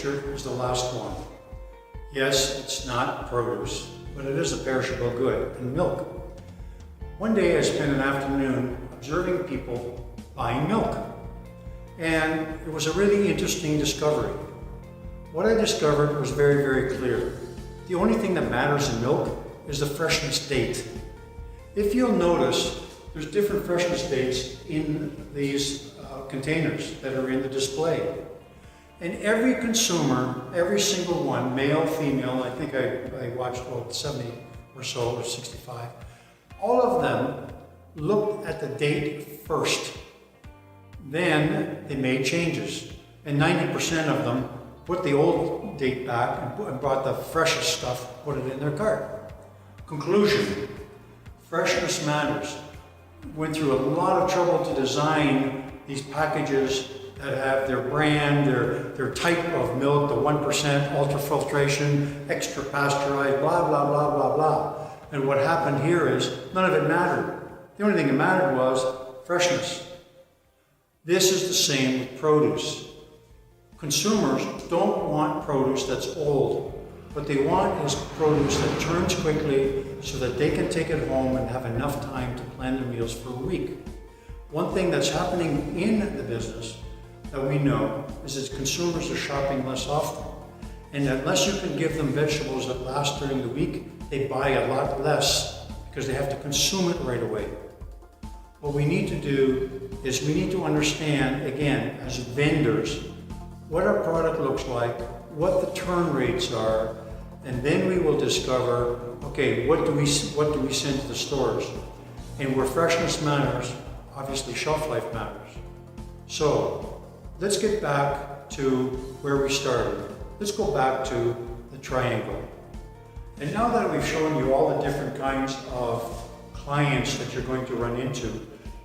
picture is the last one. Yes, it's not produce, but it is a perishable good, and milk. One day I spent an afternoon observing people buying milk, and it was a really interesting discovery. What I discovered was very, very clear. The only thing that matters in milk is the freshness date. If you'll notice, there's different freshness dates in these containers that are in the display. And every consumer, every single one, male, female, I think I watched 70 or so, or 65, all of them looked at the date first. Then they made changes. And 90% of them put the old date back and brought the freshest stuff, put it in their cart. Conclusion, freshness matters. Went through a lot of trouble to design these packages that have their brand, their type of milk, the 1% ultrafiltration, extra pasteurized, blah, blah, blah, blah, blah. And what happened here is none of it mattered. The only thing that mattered was freshness. This is the same with produce. Consumers don't want produce that's old. What they want is produce that turns quickly so that they can take it home and have enough time to plan their meals for a week. One thing that's happening in the business that we know is that consumers are shopping less often. And unless you can give them vegetables that last during the week, they buy a lot less because they have to consume it right away. What we need to do is we need to understand, again, as vendors, what our product looks like, what the turn rates are, and then we will discover, okay, what do we send to the stores? And where freshness matters, obviously shelf life matters. So let's get back to where we started. Let's go back to the triangle. And now that we've shown you all the different kinds of clients that you're going to run into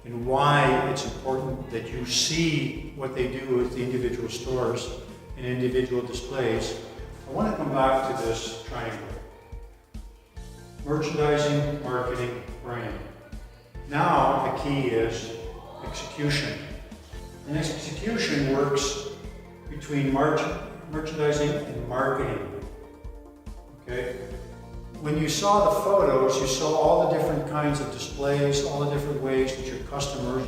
and why it's important that you see what they do at the individual stores and individual displays, I want to come back to this triangle. Merchandising, marketing, brand. Now the key is execution. And execution works between merchandising and marketing. Okay? When you saw the photos, you saw all the different kinds of displays, all the different ways that your customers,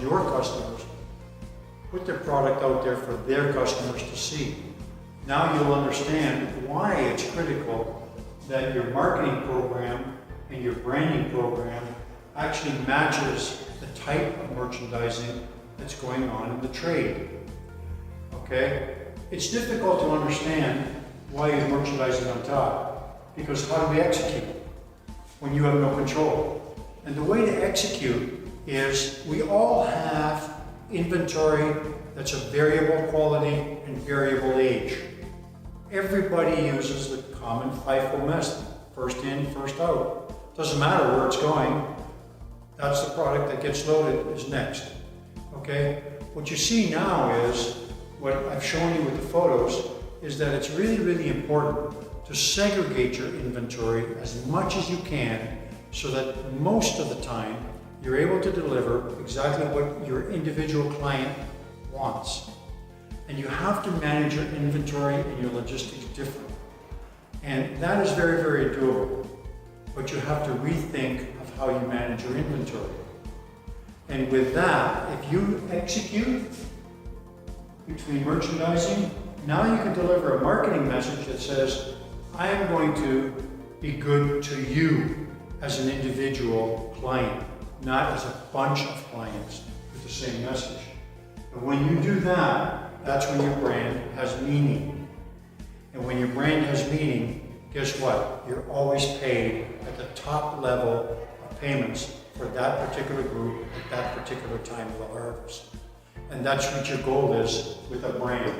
put their product out there for their customers to see. Now you'll understand why it's critical that your marketing program and your branding program actually matches the type of merchandising that's going on in the trade. Okay? It's difficult to understand why you're merchandising on top, because how do we execute when you have no control? And the way to execute is we all have inventory that's of variable quality and variable age. Everybody uses the common FIFO method, first in, first out. Doesn't matter where it's going, that's the product that gets loaded is next. Okay? What you see now is, what I've shown you with the photos, is that it's really, really important to segregate your inventory as much as you can so that most of the time you're able to deliver exactly what your individual client wants. And you have to manage your inventory and your logistics differently. And that is very, very doable. But you have to rethink of how you manage your inventory. And with that, if you execute between merchandising, now you can deliver a marketing message that says, I am going to be good to you as an individual client, not as a bunch of clients with the same message. And when you do that, that's when your brand has meaning. And when your brand has meaning, guess what? You're always paid at the top level of payments for that particular group at that particular time of the harvest. And that's what your goal is with a brand,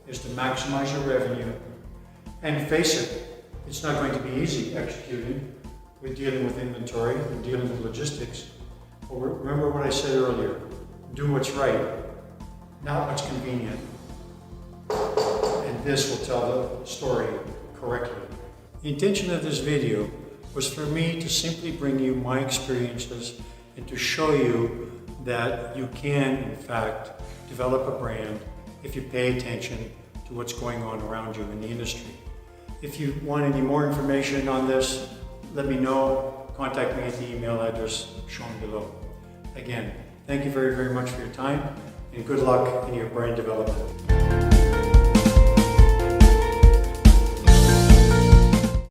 is to maximize your revenue. And face it, it's not going to be easy executing with dealing with inventory and dealing with logistics. But remember what I said earlier, do what's right, not what's convenient. And this will tell the story correctly. The intention of this video was for me to simply bring you my experiences and to show you that you can, in fact, develop a brand if you pay attention to what's going on around you in the industry. If you want any more information on this, let me know. Contact me at the email address shown below. Again, thank you very, very much for your time, and good luck in your brand development.